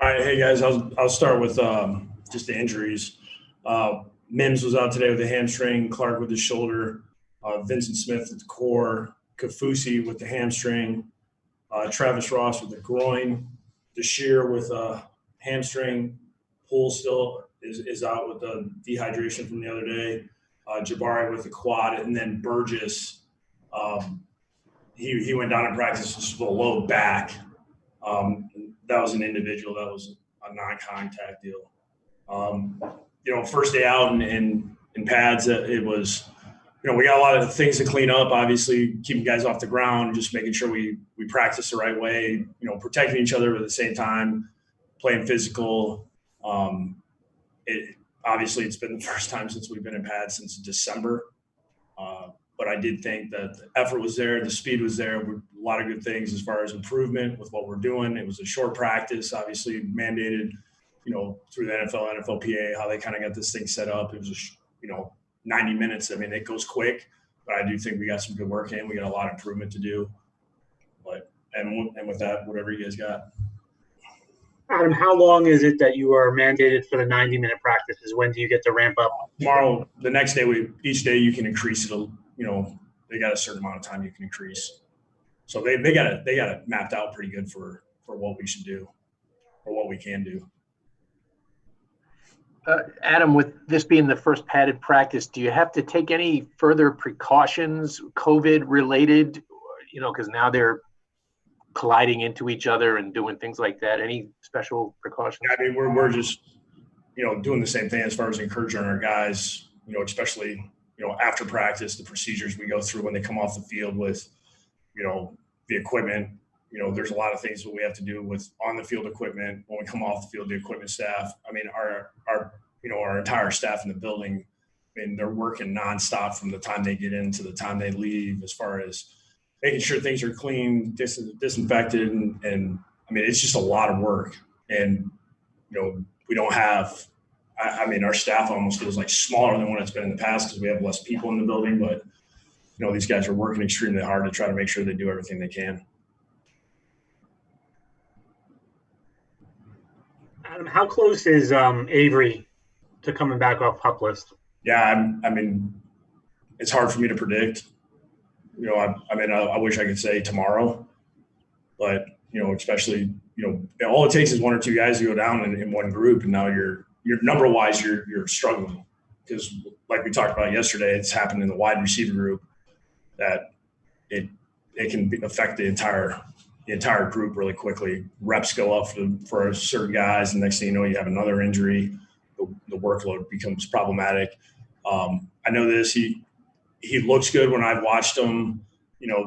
All right, hey guys, I'll start with just the injuries. Mims was out today with a hamstring, Clark with the shoulder, Vincent Smith with the core, Kafusi with the hamstring, Travis Ross with the groin, Deshear with a hamstring, Poole still is out with the dehydration from the other day, Jabari with the quad, and then Burgess, um, he went down in practice with a low back. That was an individual. That was a non-contact deal. Um, first day out in pads, it was, we got a lot of things to clean up. Obviously, keeping guys off the ground, just making sure we practice the right way. Protecting each other, but at the same time, playing physical. Obviously, it's been the first time since we've been in pads since December. But I did think that the effort was there, the speed was there, a lot of good things as far as improvement with what we're doing. It was a short practice, obviously mandated, through the NFL, NFLPA, how they kind of got this thing set up. It was, 90 minutes. I mean, it goes quick, but I do think we got some good work in. We got a lot of improvement to do. And with that, whatever you guys got. Adam, how long is it that you are mandated for the 90-minute practices? When do you get to ramp up? Tomorrow, the next day, each day you can increase it. They got a certain amount of time you can increase. So they got it mapped out pretty good for what we should do or what we can do. Adam, with this being the first padded practice, do you have to take any further precautions, COVID related, because now they're colliding into each other and doing things like that? Any special precautions? I mean, we're just, doing the same thing as far as encouraging our guys, especially, after practice, the procedures we go through when they come off the field with, the equipment. There's a lot of things that we have to do with on the field equipment. When we come off the field, the equipment staff, I mean, our entire staff in the building, I mean, they're working nonstop from the time they get in to the time they leave, as far as making sure things are clean, disinfected. And I mean, it's just a lot of work. And, we don't have, I mean, our staff almost feels like smaller than what it's been in the past because we have less people in the building. But, these guys are working extremely hard to try to make sure they do everything they can. Adam, how close is Avery to coming back off PUP list? Yeah, I mean, it's hard for me to predict. I wish I could say tomorrow, but especially all it takes is one or two guys to go down in one group, and now you're number wise you're struggling because, like we talked about yesterday, it's happened in the wide receiver group that it can affect the entire group really quickly. Reps go up for certain guys, and next thing you know, you have another injury. The workload becomes problematic. I know this. He looks good when I've watched him,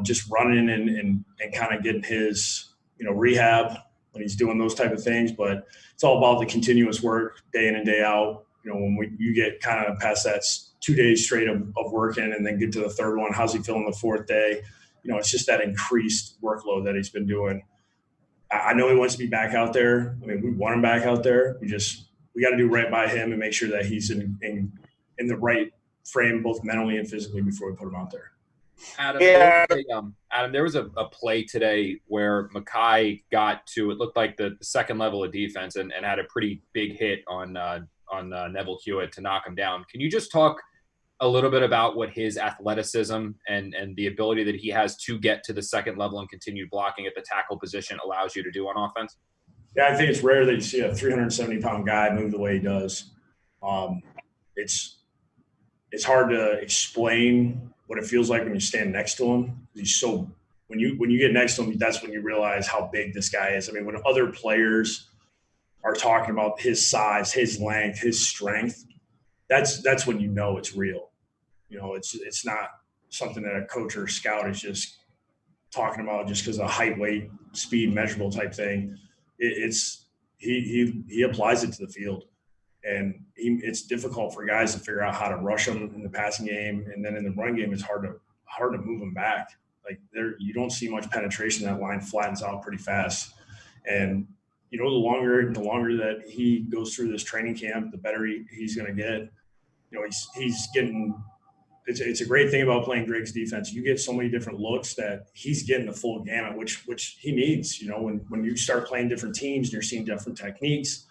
just running and kind of getting his, rehab when he's doing those type of things. But it's all about the continuous work day in and day out. When you get kind of past that 2 days straight of working and then get to the third one, how's he feeling the fourth day? It's just that increased workload that he's been doing. I know he wants to be back out there. I mean, we want him back out there. We got to do right by him and make sure that he's in the right frame, both mentally and physically, before we put him out there. Adam, there was a play today where Makai got to, it looked like the second level of defense and had a pretty big hit on Neville Hewitt to knock him down. Can you just talk a little bit about what his athleticism and the ability that he has to get to the second level and continue blocking at the tackle position allows you to do on offense? Yeah, I think it's rare that you see a 370-pound guy move the way he does. It's hard to explain what it feels like when you stand next to him. When you get next to him, that's when you realize how big this guy is. I mean, when other players are talking about his size, his length, his strength, that's when it's real. It's not something that a coach or a scout is just talking about just because of height, weight, speed, measurable type thing. He applies it to the field, and it's difficult for guys to figure out how to rush him in the passing game, and then in the run game, it's hard to move him back. Like you don't see much penetration. That line flattens out pretty fast, and the longer that he goes through this training camp, the better he's going to get. He's getting it's a great thing about playing Greg's defense. You get so many different looks that he's getting the full gamut, which he needs. You know, when you start playing different teams and you're seeing different techniques,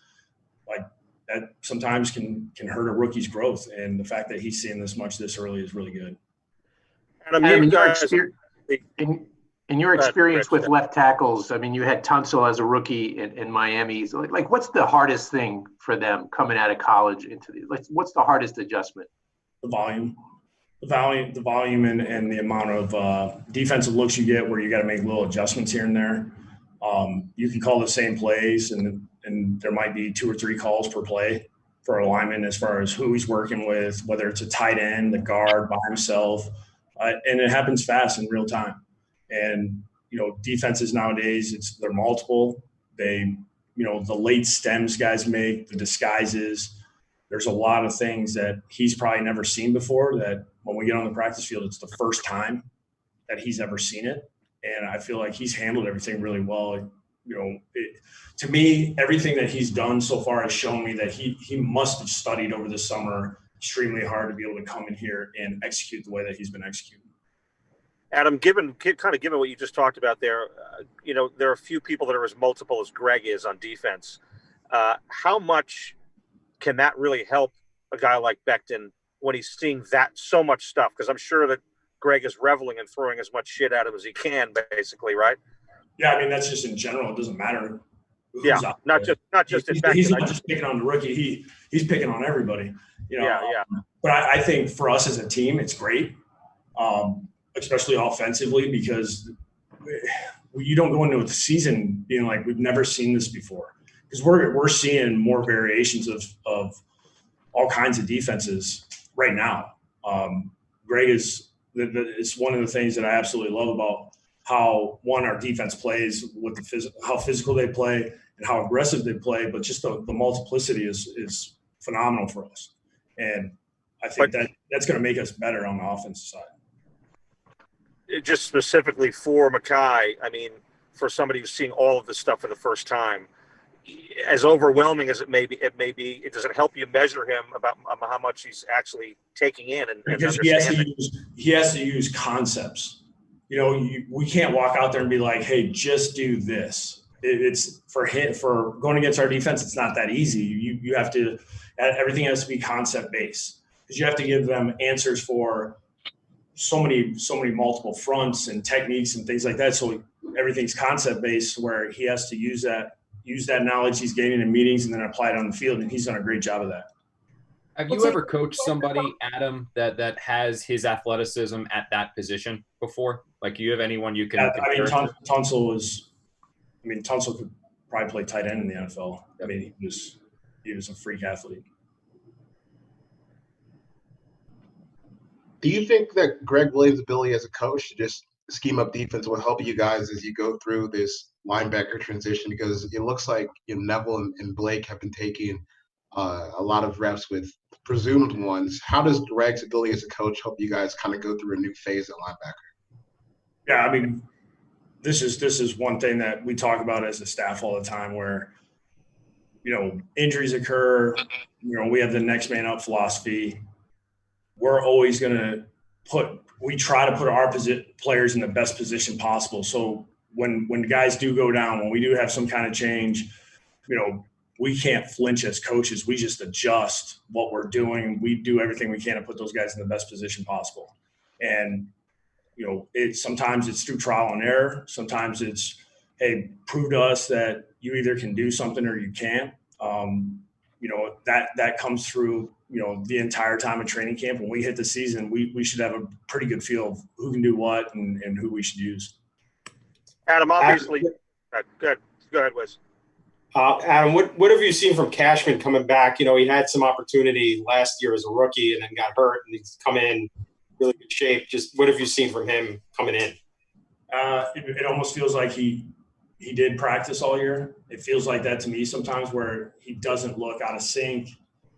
like that sometimes can hurt a rookie's growth. And the fact that he's seeing this much this early is really good. Adam, in your experience with left tackles, I mean, you had Tunsil as a rookie in Miami. So like, what's the hardest thing for them coming out of college into what's the hardest adjustment? The volume, and the amount of defensive looks you get where you got to make little adjustments here and there. You can call the same plays, and there might be 2 or 3 calls per play for a lineman as far as who he's working with, whether it's a tight end, the guard by himself, and it happens fast in real time. And defenses nowadays, they're multiple. They, the late stems guys make, the disguises. There's a lot of things that he's probably never seen before that when we get on the practice field, it's the first time that he's ever seen it. And I feel like he's handled everything really well. To me, everything that he's done so far has shown me that he must have studied over the summer extremely hard to be able to come in here and execute the way that he's been executing. Adam, given what you just talked about there, there are a few people that are as multiple as Greg is on defense. How much can that really help a guy like Becton when he's seeing that so much stuff? Because I'm sure that Greg is reveling and throwing as much shit at him as he can, basically, right? Yeah, I mean, that's just in general. It doesn't matter. Yeah, not just in Becton. He's not just picking on the rookie. He's picking on everybody. Yeah. But I think for us as a team, it's great, especially offensively, because you don't go into a season being like, we've never seen this before. Because we're seeing more variations of all kinds of defenses right now. Greg it's one of the things that I absolutely love about how our defense plays with how physical they play and how aggressive they play, but just the multiplicity is phenomenal for us. And I think that's going to make us better on the offensive side. Just specifically for Makai, I mean, for somebody who's seeing all of this stuff for the first time, as overwhelming as it may be, does it help you measure him about how much he's actually taking in and because he has to use concepts. We can't walk out there and be like, hey, just do this. It's for going against our defense. It's not that easy. You have to, everything has to be concept based, because you have to give them answers for so many multiple fronts and techniques and things like that. So everything's concept based, where he has to use that knowledge he's gaining in meetings and then apply it on the field. And he's done a great job of that. Have you ever coached somebody, Adam, that has his athleticism at that position before? Like, do you have anyone you can? Tunsil could probably play tight end in the NFL. I mean, he was a freak athlete. Do you think that Greg Williams' ability as a coach to just scheme up defense will help you guys as you go through this linebacker transition? Because it looks like Neville and Blake have been taking a lot of reps with presumed ones. How does Greg's ability as a coach help you guys kind of go through a new phase at linebacker? Yeah, I mean, this is one thing that we talk about as a staff all the time, where injuries occur. We have the next man up philosophy. We're always going to try to put our players in the best position possible. So when guys do go down, when we do have some kind of change, we can't flinch as coaches. We just adjust what we're doing. We do everything we can to put those guys in the best position possible. And, sometimes it's through trial and error. Sometimes it's, hey, prove to us that you either can do something or you can't. That comes through, the entire time of training camp. When we hit the season, we should have a pretty good feel of who can do what and who we should use. Adam, obviously, go ahead, Wes. Adam, what have you seen from Cashman coming back? He had some opportunity last year as a rookie and then got hurt, and he's come in really good shape. Just what have you seen from him coming in? It almost feels like he did practice all year. It feels like that to me sometimes, where he doesn't look out of sync.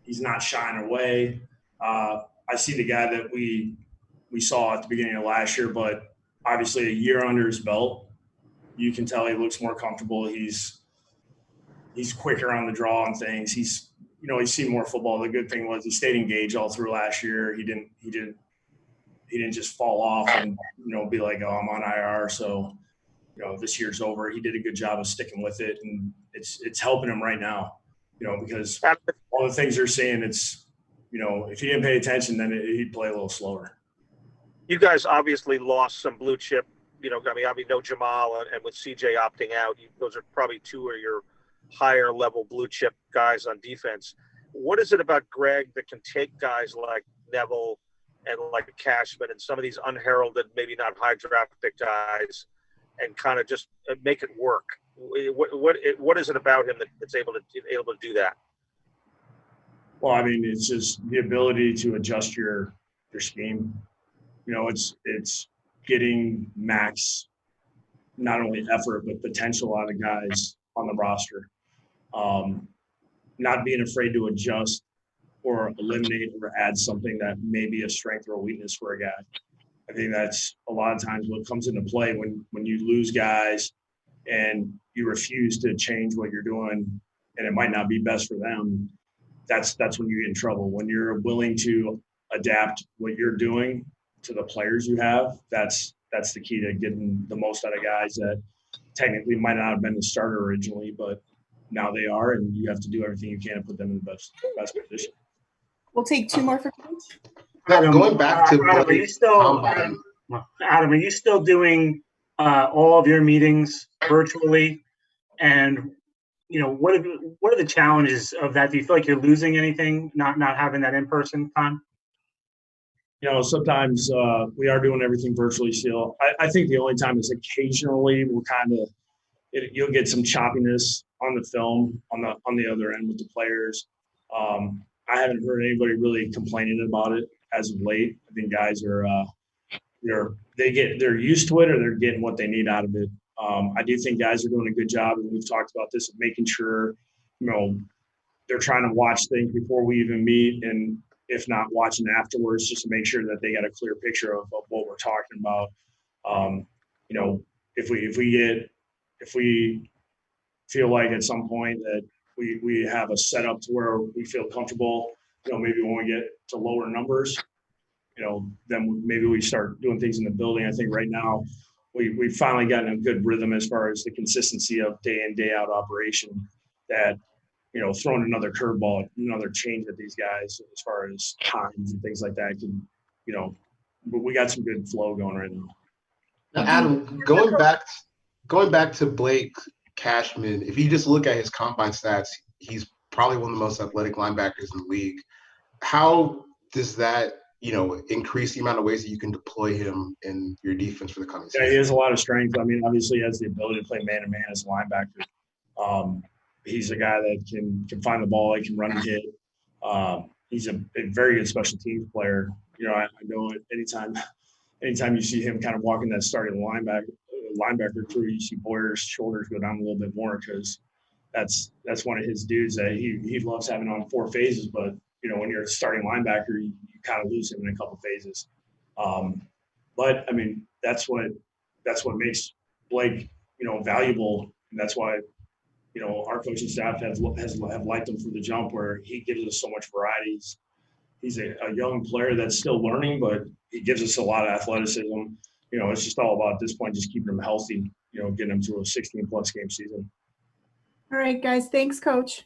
He's not shying away. I see the guy that we saw at the beginning of last year, but obviously a year under his belt, you can tell he looks more comfortable. He's quicker on the draw and things. He's seen more football. The good thing was he stayed engaged all through last year. He didn't he didn't just fall off and, be like, oh, I'm on IR. So, this year's over. He did a good job of sticking with it, and it's helping him right now, because all the things they're saying, it's, if he didn't pay attention, then he'd play a little slower. You guys obviously lost some blue chip, obviously no Jamal, and with CJ opting out, those are probably two of your higher level blue chip guys on defense. What is it about Greg that can take guys like Neville and like Cashman and some of these unheralded, maybe not high draft pick guys, and kind of just make it work? What is it about him that's able to do that? Well, I mean, it's just the ability to adjust your scheme. It's getting max, not only effort, but potential out of guys on the roster. Not being afraid to adjust or eliminate or add something that may be a strength or a weakness for a guy. I think that's a lot of times what comes into play when you lose guys and you refuse to change what you're doing, and it might not be best for them. That's when you get in trouble. When you're willing to adapt what you're doing to the players you have, that's the key to getting the most out of guys that technically might not have been the starter originally, but now they are, and you have to do everything you can to put them in the best position. We'll take two more for Coach. Adam, going back to Adam, are you still doing all of your meetings virtually? And what are the challenges of that? Do you feel like you're losing anything not having that in-person time? Sometimes we are doing everything virtually still. I think the only time is occasionally we'll you'll get some choppiness on the film on the other end with the players. I haven't heard anybody really complaining about it as of late. I think guys are they're used to it, or they're getting what they need out of it. I do think guys are doing a good job, and we've talked about this, of making sure they're trying to watch things before we even meet, and if not, watching afterwards, just to make sure that they got a clear picture of what we're talking about. If we feel like at some point that we have a setup to where we feel comfortable, maybe when we get to lower numbers, then maybe we start doing things in the building. I think right now we've finally gotten a good rhythm as far as the consistency of day in, day out operation, that, throwing another curveball, another change at these guys as far as times and things like that but we got some good flow going right now. Now, Adam, going back to Blake Cashman, if you just look at his combine stats, he's probably one of the most athletic linebackers in the league. How does that, increase the amount of ways that you can deploy him in your defense for the coming season? Yeah, he has a lot of strength. I mean, obviously he has the ability to play man-to-man as a linebacker. He's a guy that can find the ball. He can run and hit. He's a very good special teams player. I know anytime you see him kind of walking that starting linebacker crew, you see Boyer's shoulders go down a little bit more, because that's one of his dudes that he loves having on 4 phases. But when you're a starting linebacker, you kind of lose him in a couple phases. But I mean, that's what makes Blake valuable, and that's why our coaching staff have liked him from the jump, where he gives us so much variety. He's a young player that's still learning, but he gives us a lot of athleticism. It's just all about, at this point, just keeping him healthy, getting him to a 16-plus game season. All right, guys. Thanks, Coach.